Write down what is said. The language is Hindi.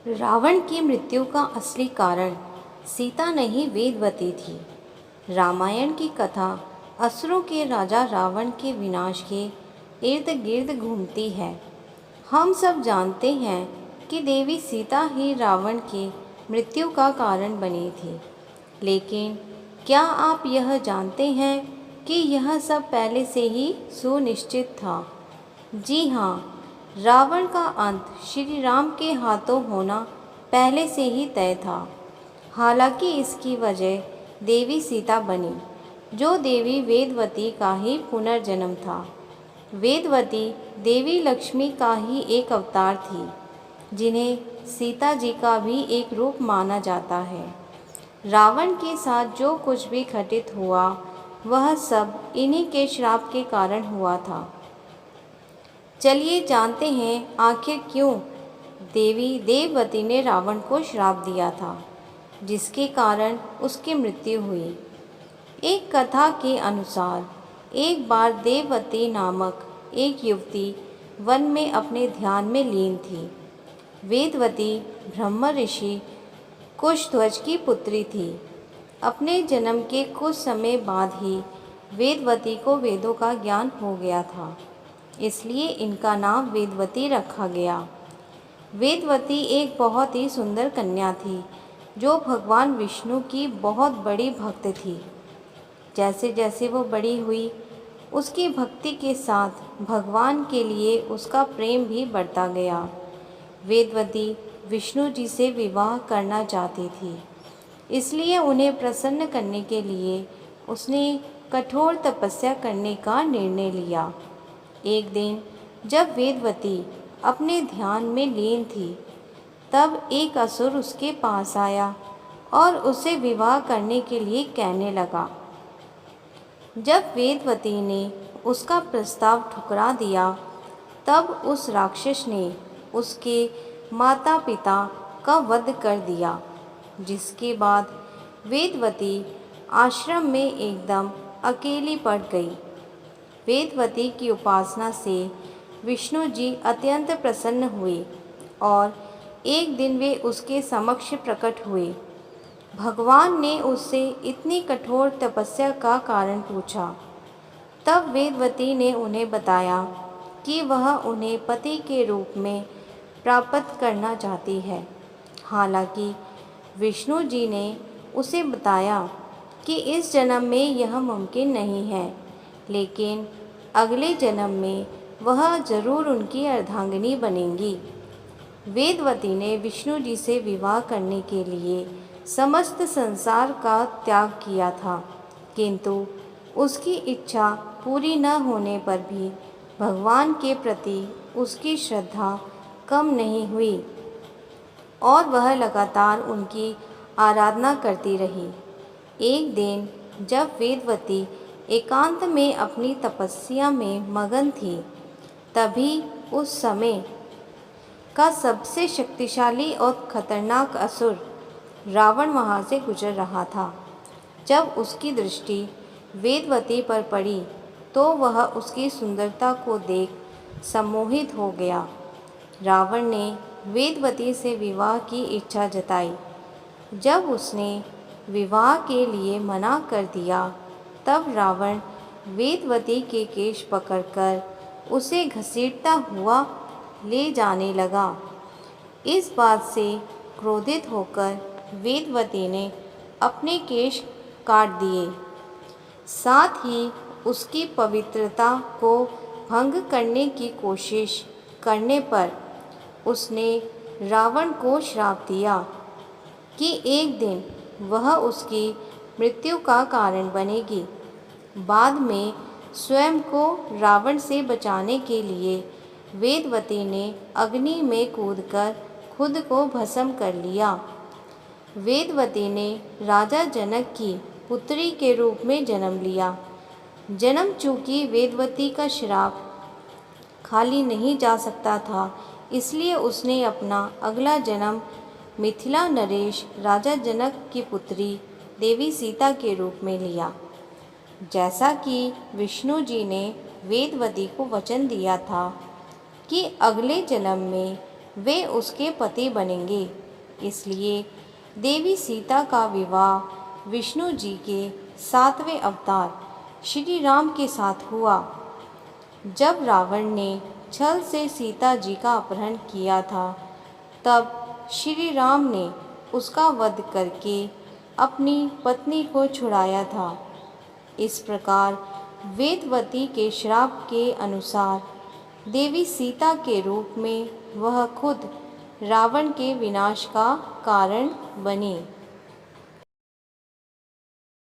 रावण की मृत्यु का असली कारण सीता नहीं वेदवती थी। रामायण की कथा असुरों के राजा रावण के विनाश के इर्द गिर्द घूमती है। हम सब जानते हैं कि देवी सीता ही रावण की मृत्यु का कारण बनी थी। लेकिन क्या आप यह जानते हैं कि यह सब पहले से ही सुनिश्चित था? जी हाँ, रावण का अंत श्री राम के हाथों होना पहले से ही तय था। हालांकि इसकी वजह देवी सीता बनी, जो देवी वेदवती का ही पुनर्जन्म था। वेदवती देवी लक्ष्मी का ही एक अवतार थी, जिन्हें सीता जी का भी एक रूप माना जाता है। रावण के साथ जो कुछ भी घटित हुआ, वह सब इन्हीं के श्राप के कारण हुआ था। चलिए जानते हैं आखिर क्यों देवी देववती ने रावण को श्राप दिया था, जिसके कारण उसकी मृत्यु हुई। एक कथा के अनुसार एक बार देववती नामक एक युवती वन में अपने ध्यान में लीन थी। वेदवती ब्रह्म ऋषि कुशध्वज की पुत्री थी। अपने जन्म के कुछ समय बाद ही वेदवती को वेदों का ज्ञान हो गया था, इसलिए इनका नाम वेदवती रखा गया। वेदवती एक बहुत ही सुंदर कन्या थी, जो भगवान विष्णु की बहुत बड़ी भक्त थी। जैसे जैसे वो बड़ी हुई, उसकी भक्ति के साथ भगवान के लिए उसका प्रेम भी बढ़ता गया। वेदवती विष्णु जी से विवाह करना चाहती थी, इसलिए उन्हें प्रसन्न करने के लिए उसने कठोर तपस्या करने का निर्णय लिया। एक दिन जब वेदवती अपने ध्यान में लीन थी, तब एक असुर उसके पास आया और उसे विवाह करने के लिए कहने लगा। जब वेदवती ने उसका प्रस्ताव ठुकरा दिया, तब उस राक्षस ने उसके माता पिता का वध कर दिया, जिसके बाद वेदवती आश्रम में एकदम अकेली पड़ गई। वेदवती की उपासना से विष्णु जी अत्यंत प्रसन्न हुए और एक दिन वे उसके समक्ष प्रकट हुए। भगवान ने उससे इतनी कठोर तपस्या का कारण पूछा। तब वेदवती ने उन्हें बताया कि वह उन्हें पति के रूप में प्राप्त करना चाहती है। हालांकि विष्णु जी ने उसे बताया कि इस जन्म में यह मुमकिन नहीं है, लेकिन अगले जन्म में वह जरूर उनकी अर्धांगिनी बनेंगी। वेदवती ने विष्णु जी से विवाह करने के लिए समस्त संसार का त्याग किया था, किंतु उसकी इच्छा पूरी न होने पर भी भगवान के प्रति उसकी श्रद्धा कम नहीं हुई और वह लगातार उनकी आराधना करती रही। एक दिन जब वेदवती एकांत में अपनी तपस्या में मगन थी, तभी उस समय का सबसे शक्तिशाली और खतरनाक असुर रावण वहाँ से गुजर रहा था। जब उसकी दृष्टि वेदवती पर पड़ी, तो वह उसकी सुंदरता को देख सम्मोहित हो गया। रावण ने वेदवती से विवाह की इच्छा जताई। जब उसने विवाह के लिए मना कर दिया, तब रावण वेदवती के केश पकड़कर उसे घसीटता हुआ ले जाने लगा। इस बात से क्रोधित होकर वेदवती ने अपने केश काट दिए। साथ ही उसकी पवित्रता को भंग करने की कोशिश करने पर उसने रावण को श्राप दिया कि एक दिन वह उसकी मृत्यु का कारण बनेगी। बाद में स्वयं को रावण से बचाने के लिए वेदवती ने अग्नि में कूदकर खुद को भस्म कर लिया। वेदवती ने राजा जनक की पुत्री के रूप में जन्म लिया। जन्म चूंकि वेदवती का श्राप खाली नहीं जा सकता था, इसलिए उसने अपना अगला जन्म मिथिला नरेश राजा जनक की पुत्री देवी सीता के रूप में लिया। जैसा कि विष्णु जी ने वेदवती को वचन दिया था कि अगले जन्म में वे उसके पति बनेंगे। इसलिए देवी सीता का विवाह विष्णु जी के 7वें अवतार श्री राम के साथ हुआ। जब रावण ने छल से सीता जी का अपहरण किया था, तब श्री राम ने उसका वध करके अपनी पत्नी को छुड़ाया था। इस प्रकार वेदवती के श्राप के अनुसार देवी सीता के रूप में वह खुद रावण के विनाश का कारण बनी।